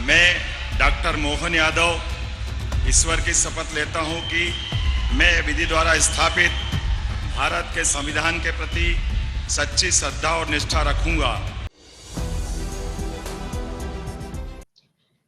मैं डॉक्टर मोहन यादव ईश्वर की शपथ लेता हूं कि मैं विधि द्वारा स्थापित भारत के संविधान के प्रति सच्ची श्रद्धा और निष्ठा रखूंगा।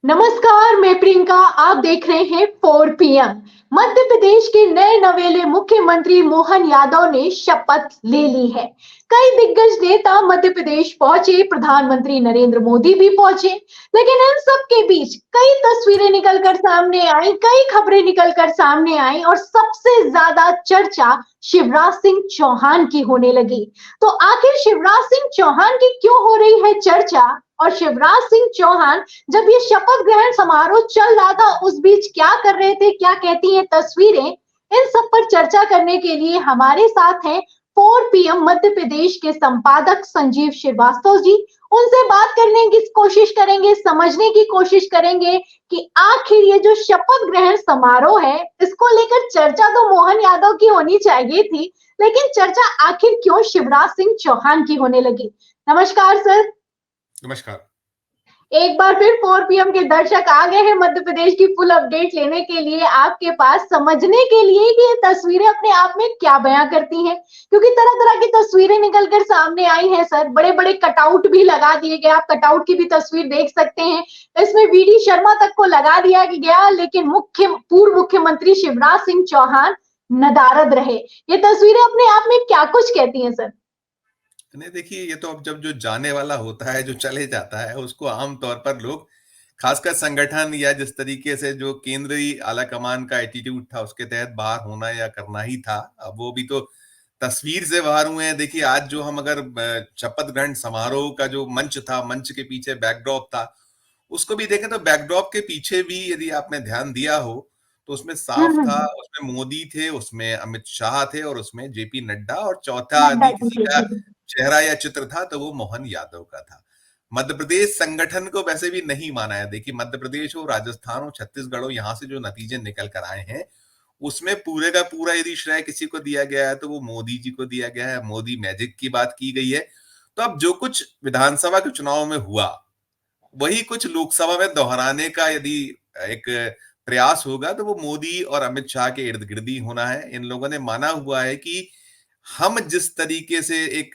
नमस्कार, मैं प्रियंका। आप देख रहे हैं 4 PM। मध्य प्रदेश के नए नवेले मुख्यमंत्री मोहन यादव ने शपथ ले ली है। कई दिग्गज नेता मध्य प्रदेश पहुंचे, प्रधानमंत्री नरेंद्र मोदी भी पहुंचे, लेकिन इन सब के बीच कई तस्वीरें निकलकर सामने आई, कई खबरें निकलकर सामने आई और सबसे ज्यादा चर्चा शिवराज सिंह चौहान की होने लगी। तो आखिर शिवराज सिंह चौहान की क्यों हो रही है चर्चा, और शिवराज सिंह चौहान जब ये शपथ ग्रहण समारोह चल रहा था उस बीच क्या कर रहे थे, क्या कहती हैं तस्वीरें, इन सब पर चर्चा करने के लिए हमारे साथ हैं 4 PM मध्य प्रदेश के संपादक संजीव श्रीवास्तव जी। उनसे बात करने की कोशिश करेंगे, समझने की कोशिश करेंगे कि आखिर ये जो शपथ ग्रहण समारोह है इसको लेकर चर्चा तो मोहन यादव की होनी चाहिए थी, लेकिन चर्चा आखिर क्यों शिवराज सिंह चौहान की होने लगी। नमस्कार सर। नमस्कार। एक बार फिर 4 PM के दर्शक आ गए हैं मध्य प्रदेश की फुल अपडेट लेने के लिए आपके पास, समझने के लिए कि ये तस्वीरें अपने आप में क्या बयां करती हैं, क्योंकि तरह तरह की तस्वीरें निकलकर सामने आई हैं सर। बड़े बड़े कटआउट भी लगा दिए गए, आप कटआउट की भी तस्वीर देख सकते हैं। इसमें VD शर्मा तक को लगा दिया गया, लेकिन पूर्व मुख्यमंत्री शिवराज सिंह चौहान नदारद रहे। ये तस्वीरें अपने आप में क्या कुछ कहती हैं सर? नहीं, देखिए, ये तो अब जब जो जाने वाला होता है, जो चले जाता है, उसको आमतौर पर लोग, खासकर संगठन या जिस तरीके से जो केंद्रीय आला कमान का एटीट्यूड था उसके तहत बाहर होना या करना ही था। अब वो भी तो तस्वीर से बाहर हुए हैं। देखिए, आज जो हम अगर शपथ ग्रहण समारोह का जो मंच था, मंच के पीछे बैकड्रॉप था, उसको भी देखें तो बैकड्रॉप के पीछे भी यदि आपने ध्यान दिया हो तो उसमें साफ था, उसमें मोदी थे, उसमें अमित शाह थे और उसमें JP नड्डा, और चौथा यदि किसी का चेहरा या चित्र था तो वो मोहन यादव का था। मध्य प्रदेश संगठन को वैसे भी नहीं माना है। देखिए, मध्य प्रदेश हो, राजस्थान हो, छत्तीसगढ़ हो, यहाँ से जो नतीजे निकल कर आए हैं उसमें पूरे का पूरा यदि श्रेय किसी को दिया गया है तो वो मोदी जी को दिया गया है। मोदी मैजिक की बात की गई है। तो अब जो कुछ विधानसभा के चुनाव में हुआ वही कुछ लोकसभा में दोहराने का यदि एक प्रयास होगा तो वो मोदी और अमित शाह के इर्द गिर्द ही होना है। इन लोगों ने माना हुआ है कि हम जिस तरीके से एक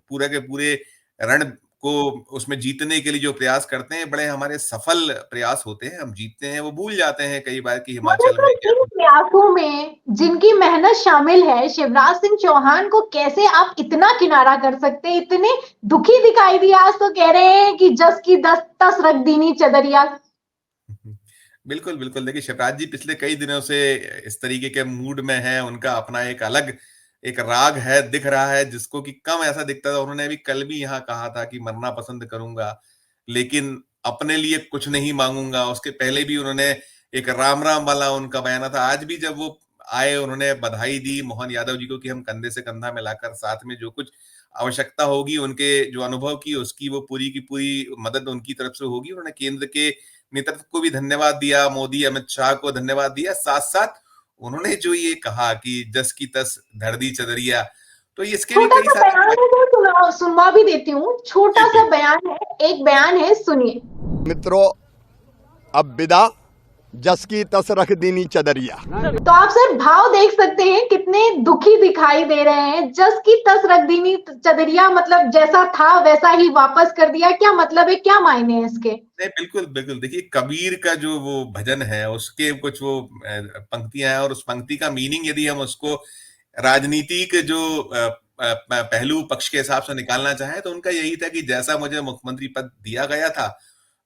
पूरे के पूरे रण को उसमें जीतने के लिए जो प्रयास करते हैं, बड़े हमारे सफल प्रयास होते हैं। हम जीतते हैं, वो भूल जाते हैं कई बार कि हिमाचल में क्या। इन प्रयासों में जिनकी मेहनत शामिल है, शिवराज सिंह चौहान को कैसे आप इतना किनारा कर सकते हैं? इतने दुखी दिखाई दिए, आज तो कह रहे हैं कि जस की तस रख दीनी चदरिया। बिल्कुल बिल्कुल। देखिए, शिवराज जी पिछले कई दिनों से इस तरीके के मूड में हैं। उनका अपना एक अलग एक राग है, दिख रहा है, जिसको कि कम ऐसा दिखता था। उन्होंने अभी कल भी यहाँ कहा था कि मरना पसंद करूंगा लेकिन अपने लिए कुछ नहीं मांगूंगा। उसके पहले भी उन्होंने एक राम राम वाला उनका बयान था। आज भी जब वो आए, उन्होंने बधाई दी मोहन यादव जी को कि हम कंधे से कंधा मिलाकर साथ में जो कुछ आवश्यकता होगी, उनके जो अनुभव की उसकी वो पूरी की पूरी मदद उनकी तरफ से होगी। उन्होंने केंद्र के नेतृत्व को भी धन्यवाद दिया, मोदी अमित शाह को धन्यवाद दिया। साथ साथ उन्होंने जो ये कहा कि जस की तस धर दी चदरिया, तो इसके भी कई सारे बयान है, तो सुनवा भी देती हूँ। छोटा सा बयान है, एक बयान है, सुनिए। मित्रों, अब विदा, जस की तस रख दीनी चदरिया। तो आप सर भाव देख सकते हैं, कितने दुखी दिखाई दे रहे हैं। जस की तस रख दीनी चदरिया मतलब जैसा था वैसा ही वापस कर दिया। क्या मतलब है, क्या मायने हैं इसके? नहीं, बिल्कुल बिल्कुल। देखिए, कबीर का जो वो भजन है उसके कुछ वो पंक्तियां हैं, और उस पंक्ति का मीनिंग यदि हम उसको राजनीतिक जो पहलू पक्ष के हिसाब से निकालना चाहें तो उनका यही था कि जैसा मुझे मुख्यमंत्री पद दिया गया था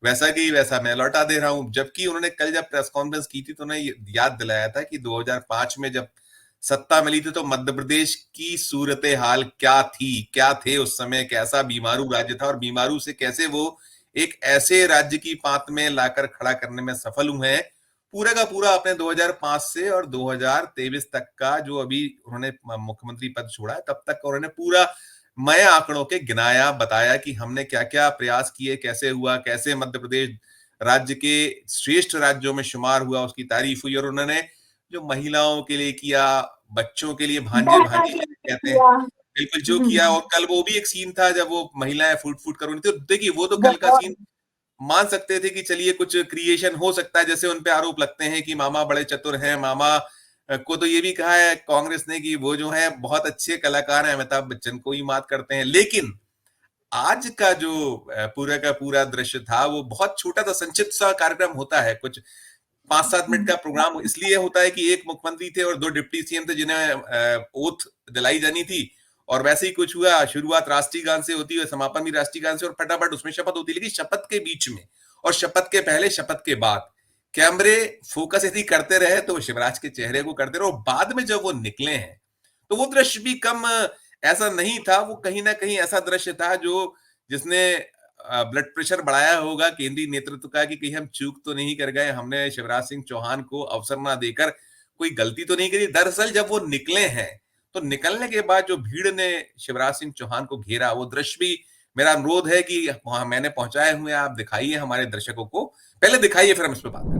वैसा की वैसा मैं लौटा दे रहा हूं। जबकि उन्होंने कल जब प्रेस कॉन्फ्रेंस की थी तो उन्हें याद दिलाया था कि 2005 में जब सत्ता मिली थी तो मध्य प्रदेश की सूरत हाल क्या थी, क्या थे उस समय, कैसा बीमारू राज्य था, और बीमारू से कैसे वो एक ऐसे राज्य की पात में लाकर खड़ा करने में सफल हुए हैं। पूरा का पूरा अपने 2005 से और 2023 तक का जो अभी उन्होंने मुख्यमंत्री पद छोड़ा है तब तक उन्होंने पूरा मय आंकड़ों के गिनाया, बताया कि हमने क्या क्या प्रयास किए, कैसे हुआ, कैसे मध्य प्रदेश राज्य के श्रेष्ठ राज्यों में शुमार हुआ, उसकी तारीफ हुई। और उन्होंने जो महिलाओं के लिए किया, बच्चों के लिए भांजे भांजे कहते हैं, बिल्कुल जो किया। और कल वो भी एक सीन था जब वो महिलाएं फूट फूट कर रही थी। तो देखिए, वो तो कल का सीन मान सकते थे कि चलिए कुछ क्रिएशन हो सकता है, जैसे उन पे आरोप लगते हैं कि मामा बड़े चतुर हैं, मामा को तो ये भी कहा है कांग्रेस ने कि वो जो है बहुत अच्छे कलाकार हैं, अमिताभ बच्चन को ही मात करते हैं। लेकिन आज का जो पूरा का पूरा दृश्य था वो बहुत छोटा सा संक्षिप्त सा कार्यक्रम होता है, कुछ 5-7 मिनट का प्रोग्राम इसलिए होता है कि एक मुख्यमंत्री थे और 2 डिप्टी सीएम थे जिन्हें ओथ दिलाई जानी थी, और वैसे ही कुछ हुआ। शुरुआत राष्ट्रीय गान से होती है, समापन भी राष्ट्रीय गान से, और फटाफट उसमें शपथ होती है। लेकिन शपथ के बीच में और शपथ के पहले, शपथ के बाद कैमरे फोकस यदि करते रहे तो शिवराज के चेहरे को करते रहे, और बाद में जब वो निकले हैं तो वो दृश्य भी कम ऐसा नहीं था। वो कहीं ना कहीं ऐसा दृश्य था जो जिसने ब्लड प्रेशर बढ़ाया होगा केंद्रीय नेतृत्व का कि कहीं हम चूक तो नहीं कर गए, हमने शिवराज सिंह चौहान को अवसर ना देकर कोई गलती तो नहीं करी। दरअसल जब वो निकले हैं तो निकलने के बाद जो भीड़ ने शिवराज सिंह चौहान को घेरा, वो दृश्य भी मेरा अनुरोध है कि मैंने पहुंचाए हुए आप दिखाइए हमारे दर्शकों को, पहले दिखाइए फिर हम इस पर बात करें।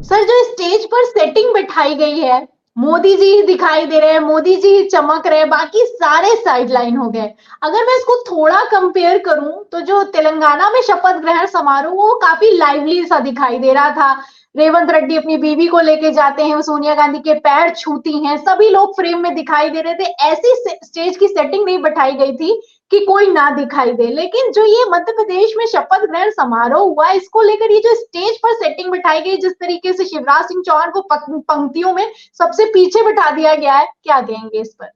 सर, जो स्टेज पर सेटिंग बिठाई गई है, मोदी जी ही दिखाई दे रहे हैं, मोदी जी ही चमक रहे हैं, बाकी सारे साइडलाइन हो गए। अगर मैं इसको थोड़ा कंपेयर करूं तो जो तेलंगाना में शपथ ग्रहण समारोह वो काफी लाइवली सा दिखाई दे रहा था। रेवंत रेड्डी अपनी बीवी को लेके जाते हैं, सोनिया गांधी के पैर छूती हैं, सभी लोग फ्रेम में दिखाई दे रहे थे। ऐसी स्टेज की सेटिंग नहीं बैठाई गई थी कि कोई ना दिखाई दे। लेकिन जो ये मध्य प्रदेश में शपथ ग्रहण समारोह हुआ, इसको लेकर ये जो स्टेज पर सेटिंग बिठाई गई, जिस तरीके से शिवराज सिंह चौहान को पंक्तियों में सबसे पीछे बिठा दिया गया है, क्या कहेंगे इस पर?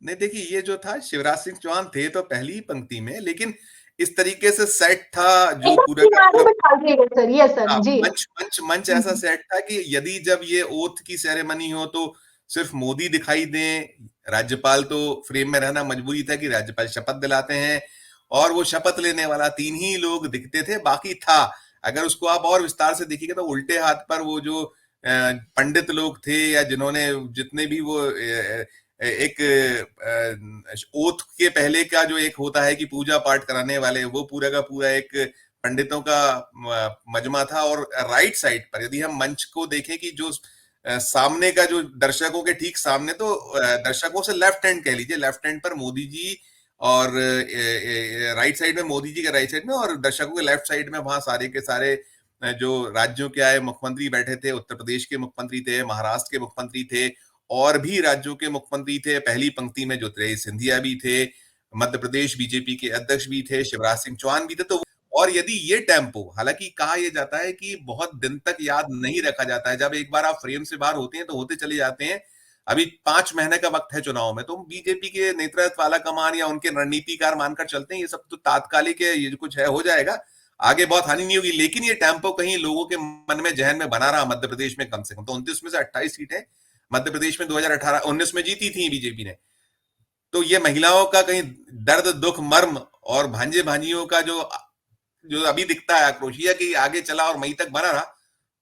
नहीं, देखिए ये जो था, शिवराज सिंह चौहान थे तो पहली ही पंक्ति में, लेकिन इस तरीके से सेट था जो पूरा का किनारे पूरा बिठा दिए गए सर, ये सर जी। मंच ऐसा सेट था कि यदि जब ये ओथ की सेरेमनी हो तो सिर्फ मोदी दिखाई दें, राज्यपाल तो फ्रेम में रहना मजबूरी था कि राज्यपाल शपथ दिलाते हैं, और वो शपथ लेने वाला 3 ही लोग दिखते थे, बाकी था। अगर उसको आप और विस्तार से देखिएगा तो उल्टे हाथ पर वो जो पंडित लोग थे या जिन्होंने जितने भी वो एक ओथ के पहले का जो एक होता है कि पूजा पाठ कराने वाले, वो पूरा का पूरा एक पंडितों का मजमा था। और राइट साइड पर यदि हम मंच को देखें कि जो सामने का जो दर्शकों के ठीक सामने, तो दर्शकों से लेफ्ट हैंड कह लीजिए, लेफ्ट हैंड पर मोदी जी, और राइट साइड में मोदी जी के राइट साइड में, और दर्शकों के लेफ्ट साइड में वहां सारे के सारे जो राज्यों के आए मुख्यमंत्री बैठे थे। उत्तर प्रदेश के मुख्यमंत्री थे, महाराष्ट्र के मुख्यमंत्री थे, और भी राज्यों के मुख्यमंत्री थे। पहली पंक्ति में ज्योतिरादित्य सिंधिया भी थे, मध्य प्रदेश बीजेपी के अध्यक्ष भी थे, शिवराज सिंह चौहान भी थे। तो और यदि ये टेम्पो, हालांकि कहा यह जाता है कि बहुत दिन तक याद नहीं रखा जाता है, जब एक बार आप फ्रेम से बाहर होते हैं तो होते चले जाते हैं। अभी 5 महीने का वक्त है चुनाव में, तो बीजेपी के नेतृत्व वाला कमान या उनके रणनीतिकार मानकर चलते हैं, ये सब तो तात्कालिक है, ये जो कुछ है हो जाएगा, आगे बहुत हानि नहीं होगी। लेकिन ये टेम्पो कहीं लोगों के मन में, जहन में बना रहा मध्य प्रदेश में कम से कम। तो 29 में से 28 सीटें मध्य प्रदेश में 2018-19 में जीती थी बीजेपी ने। तो ये महिलाओं का कहीं दर्द, दुख, मर्म और भांजे भांजियों का जो अभी दिखता है आक्रोशिया कि आगे चला और मई तक बना रहा,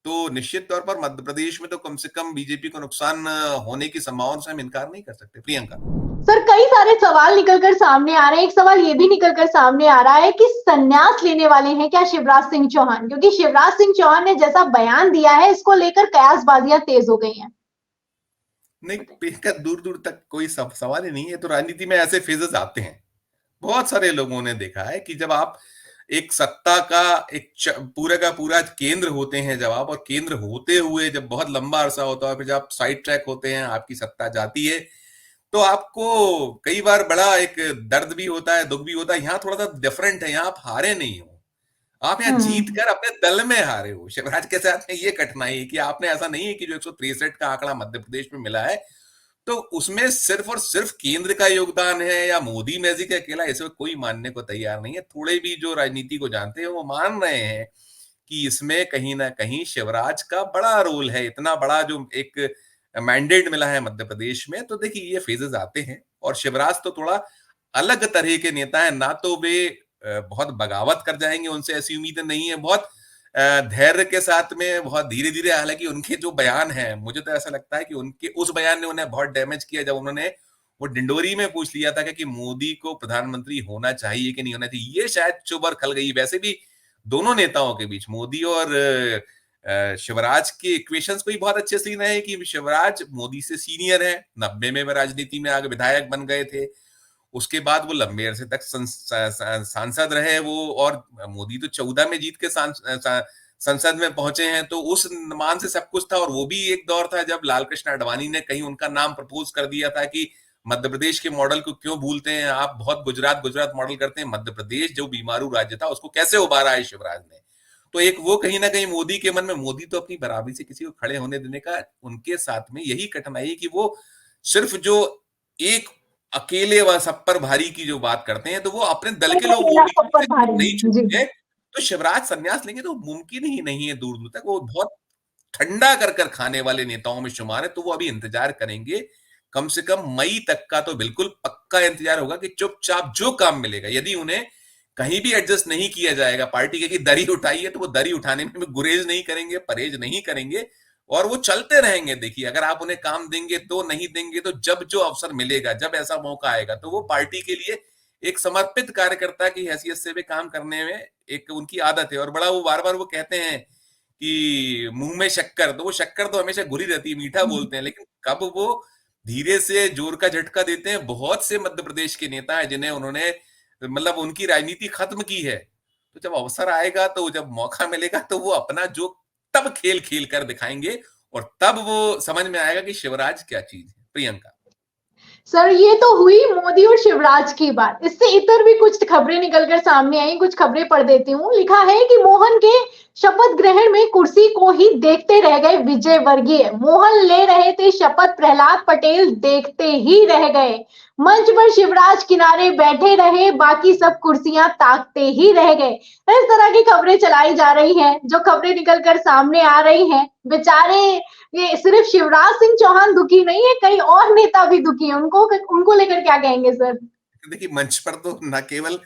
तो निश्चित तौर पर मध्य प्रदेश में तो कम से कम बीजेपी को नुकसान होने की संभावना से हम इनकार नहीं कर सकते। प्रियंका सर, कई सारे सवाल निकलकर सामने आ रहे हैं। एक सवाल ये भी निकलकर सामने आ रहा है कि संन्यास लेने वाले हैं क्या शिवराज सिंह चौहान? क्योंकि शिवराज सिंह चौहान ने जैसा बयान दिया है, इसको लेकर कयासबाजियां तेज हो गई हैं। नहीं, प्रियंका, दूर दूर तक कोई सवाल ही नहीं है। तो राजनीति में ऐसे फेजेस आते हैं, बहुत सारे लोगों ने देखा है कि जब आप एक सत्ता का एक पूरा का पूरा केंद्र होते हैं, जब आप, और केंद्र होते हुए जब बहुत लंबा अरसा होता है, फिर जब आप साइड ट्रैक होते हैं, आपकी सत्ता जाती है, तो आपको कई बार बड़ा एक दर्द भी होता है, दुख भी होता है। यहाँ थोड़ा सा डिफरेंट है, यहाँ आप हारे नहीं हो, आप यहाँ जीत कर अपने दल में हारे हो। शिवराज के साथ में ये कठिनाई है कि आपने, ऐसा नहीं है कि जो 163 का आंकड़ा मध्य प्रदेश में मिला है तो उसमें सिर्फ और सिर्फ केंद्र का योगदान है या मोदी मैजिक अकेला, इसे कोई मानने को तैयार नहीं है। थोड़े भी जो राजनीति को जानते हैं वो मान रहे हैं कि इसमें कहीं ना कहीं शिवराज का बड़ा रोल है। इतना बड़ा जो एक मैंडेट मिला है मध्य प्रदेश में, तो देखिए ये फेजेस आते हैं। और शिवराज तो थोड़ा अलग तरह के नेता है, ना तो वे बहुत बगावत कर जाएंगे, उनसे ऐसी उम्मीद नहीं है। बहुत धैर्य के साथ में, बहुत धीरे धीरे, हालांकि उनके जो बयान है, मुझे तो ऐसा लगता है कि उनके उस बयान ने उन्हें बहुत डैमेज किया, जब उन्होंने वो डिंडोरी में पूछ लिया था कि मोदी को प्रधानमंत्री होना चाहिए कि नहीं होना चाहिए। ये शायद चुभ और खल गई। वैसे भी दोनों नेताओं के बीच, मोदी और शिवराज के इक्वेशंस को ही बहुत अच्छे से रहे कि शिवराज मोदी से सीनियर है, 90 में राजनीति में आगे विधायक बन गए थे, उसके बाद वो लंबे अरसे तक सांसद रहे वो, और मोदी तो 14 में जीत के संसद में पहुंचे हैं, तो उस मान से सब कुछ था। और वो भी एक दौर था जब लाल कृष्ण आडवाणी ने कहीं उनका नाम प्रपोज कर दिया था कि मध्य प्रदेश के मॉडल को क्यों भूलते हैं आप, बहुत गुजरात मॉडल करते हैं, मध्य प्रदेश जो बीमारू राज्य था उसको कैसे उबारा है शिवराज ने। तो एक वो कहीं ना कहीं मोदी के मन में, मोदी तो अपनी बराबरी से किसी को खड़े होने देने का, उनके साथ में यही कठिनाई कि वो सिर्फ जो एक अकेले व सब पर भारी की जो बात करते हैं, तो वो अपने दल के लोग नहीं छूटेंगे, तो शिवराज संन्यास लेंगे तो मुमकिन ही नहीं है दूर दूर तक। वो बहुत ठंडा कर खाने वाले नेताओं में शुमार है, तो वो अभी इंतजार करेंगे, कम से कम मई तक का तो बिल्कुल पक्का इंतजार होगा कि चुपचाप जो काम मिलेगा, यदि उन्हें कहीं भी एडजस्ट नहीं किया जाएगा, पार्टी के की दरी उठाई है तो वो दरी उठाने में गुरेज नहीं करेंगे, परहेज नहीं करेंगे, और वो चलते रहेंगे। देखिए, अगर आप उन्हें काम देंगे तो, नहीं देंगे तो, जब जो अवसर मिलेगा, जब ऐसा मौका आएगा, तो वो पार्टी के लिए एक समर्पित कार्यकर्ता की हैसियत से भी काम करने में एक उनकी आदत है। और बड़ा वो बार बार वो कहते हैं कि मुंह में शक्कर, तो वो शक्कर तो हमेशा घुली रहती है, मीठा बोलते हैं, लेकिन कब वो धीरे से जोर का झटका देते हैं। बहुत से मध्य प्रदेश के नेता हैं जिन्हें उन्होंने, मतलब उनकी राजनीति खत्म की है, तो जब अवसर आएगा, तो जब मौका मिलेगा, तो वो अपना जो तब खेल खेल कर दिखाएंगे, और तब वो समझ में आएगा कि शिवराज क्या चीज है। प्रियंका सर, ये तो हुई मोदी और शिवराज की बात। इससे इतर भी कुछ खबरें निकलकर सामने आई, कुछ खबरें पढ़ देती हूँ। लिखा है कि मोहन के शपथ ग्रहण में कुर्सी को ही देखते रह गए विजयवर्गीय। मोहन ले रहे थे शपथ, प्रहलाद पटेल देखते ही रह गए। मंच पर शिवराज किनारे बैठे रहे, बाकी सब कुर्सियां ताकते ही रह गए। इस तरह की खबरें चलाई जा रही हैं, जो खबरें निकलकर सामने आ रही हैं। बेचारे, ये सिर्फ शिवराज सिंह चौहान दुखी नहीं है, कई और नेता भी दुखी हैं। उनको लेकर क्या कहेंगे सर? देखिए, मंच पर तो न केवल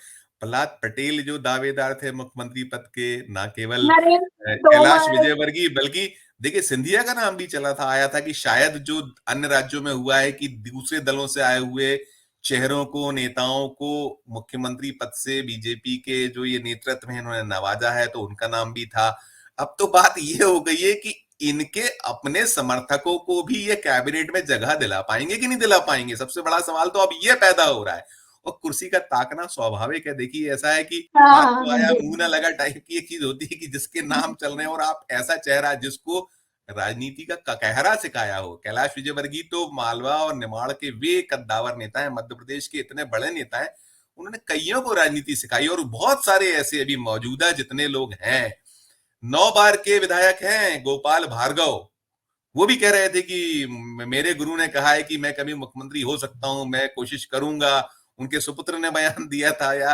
प्रहलाद पटेल जो दावेदार थे मुख्यमंत्री पद के, ना केवल कैलाश विजयवर्गीय, बल्कि देखिए सिंधिया का नाम भी चला था, आया था कि शायद जो अन्य राज्यों में हुआ है कि दूसरे दलों से आए हुए चेहरों को, नेताओं को मुख्यमंत्री पद से बीजेपी के जो ये नेतृत्व है इन्होंने नवाजा है, तो उनका नाम भी था। अब तो बात ये हो गई है कि इनके अपने समर्थकों को भी ये कैबिनेट में जगह दिला पाएंगे कि नहीं दिला पाएंगे, सबसे बड़ा सवाल तो अब ये पैदा हो रहा है। और कुर्सी का ताकना स्वाभाविक है। देखिए, ऐसा है कि हाथ को आया मुंह ना लगा टाइप की एक चीज होती है कि जिसके नाम चल रहे हैं, और आप ऐसा चेहरा जिसको राजनीति का कहरा सिखाया हो। कैलाश विजयवर्गीय तो मालवा और निमाड़ के वे कद्दावर नेता है, मध्य प्रदेश के इतने बड़े नेता है, उन्होंने कईयों को राजनीति सिखाई। और बहुत सारे ऐसे अभी मौजूदा जितने लोग हैं, 9 बार के विधायक हैं, गोपाल भार्गव, वो भी कह रहे थे कि मेरे गुरु ने कहा है कि मैं कभी मुख्यमंत्री हो सकता हूं, मैं कोशिश करूंगा। उनके सुपुत्र ने बयान दिया था। या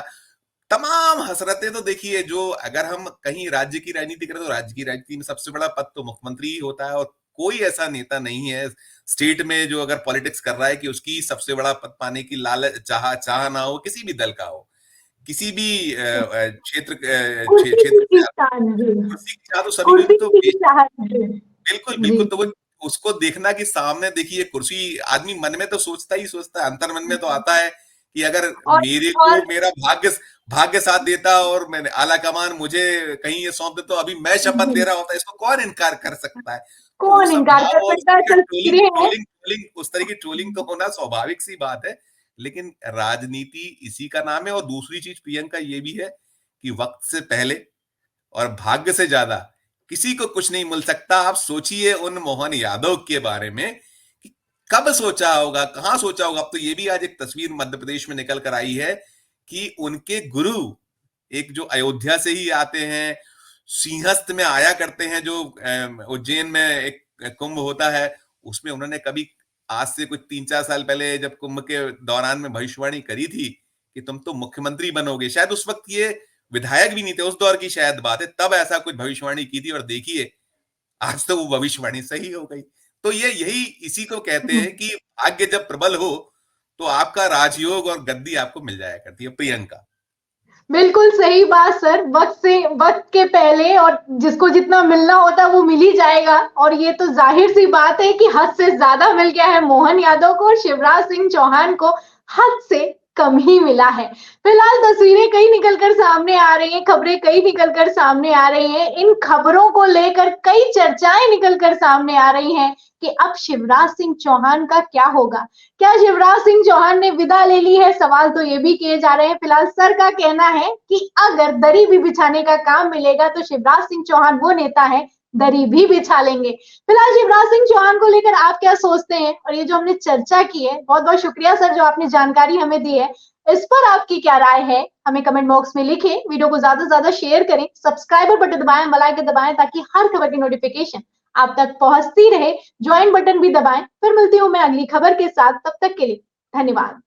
तमाम हसरतें, तो देखिए, जो अगर हम कहीं राज्य की राजनीति करें तो राज्य की राजनीति में सबसे बड़ा पद तो मुख्यमंत्री ही होता है, और कोई ऐसा नेता नहीं है स्टेट में जो अगर पॉलिटिक्स कर रहा है कि उसकी सबसे बड़ा पद पाने की चाह ना हो, किसी भी दल का हो, किसी भी क्षेत्र तो सभी की, तो बिल्कुल बिल्कुल। तो वो उसको देखना कि सामने, देखिए कुर्सी, आदमी मन में तो सोचता ही सोचता है, अंतर मन में तो आता है कि अगर मेरे को मेरा भाग्य साथ देता और मैंने आला कमान मुझे कहीं ये सौंप दे, तो अभी मैं शपथ ले रहा होता। इसको कौन इनकार कर सकता है? कौन इनकार कर सकता है? ट्रोलिंग, उस तरह की ट्रोलिंग तो होना स्वाभाविक सी बात है, लेकिन राजनीति इसी का नाम है। और दूसरी चीज प्रियंका ये भी है कि वक्त से पहले और भाग्य से ज्यादा किसी को कुछ नहीं मिल सकता। आप सोचिए उन मोहन यादव के बारे में कि कब सोचा होगा, कहां सोचा होगा। अब तो ये भी आज एक तस्वीर मध्य प्रदेश में निकल कर आई है कि उनके गुरु एक जो अयोध्या से ही आते हैं, सिंहस्थ में आया करते हैं, जो उज्जैन में एक कुंभ होता है, उसमें उन्होंने कभी आज से कुछ 3-4 साल पहले जब कुंभ के दौरान में भविष्यवाणी करी थी कि तुम तो मुख्यमंत्री बनोगे। शायद उस वक्त ये विधायक भी नहीं थे, उस दौर की शायद बात है, तब ऐसा कुछ भविष्यवाणी की थी, और देखिए आज तो वो भविष्यवाणी सही हो गई। तो ये यही इसी को कहते हैं कि भाग्य जब प्रबल हो तो आपका राजयोग और गद्दी आपको मिल जाया करती है। प्रियंका बिल्कुल सही बात सर। वक्त के पहले और जिसको जितना मिलना होता है वो मिल ही जाएगा। और ये तो जाहिर सी बात है कि हद से ज्यादा मिल गया है मोहन यादव को और शिवराज सिंह चौहान को हद से कम ही मिला है। फिलहाल तस्वीरें कई निकलकर सामने आ रही हैं, खबरें कई निकलकर सामने आ रही हैं। इन खबरों को लेकर कई चर्चाएं निकलकर सामने आ रही हैं कि अब शिवराज सिंह चौहान का क्या होगा। क्या शिवराज सिंह चौहान ने विदा ले ली है? सवाल तो ये भी किए जा रहे हैं। फिलहाल सर का कहना है कि अगर दरी भी बिछाने का काम मिलेगा तो शिवराज सिंह चौहान वो नेता है, दरी भी बिछा लेंगे। फिलहाल शिवराज सिंह चौहान को लेकर आप क्या सोचते हैं? और ये जो हमने चर्चा की है, बहुत बहुत शुक्रिया सर जो आपने जानकारी हमें दी है। इस पर आपकी क्या राय है? हमें कमेंट बॉक्स में लिखें। वीडियो को ज्यादा से ज्यादा शेयर करें, सब्सक्राइबर बटन दबाएं, बेल आइकन दबाएं ताकि हर खबर की नोटिफिकेशन आप तक पहुंचती रहे। ज्वाइन बटन भी दबाएं। फिर मिलती हूं मैं अगली खबर के साथ, तब तक के लिए धन्यवाद।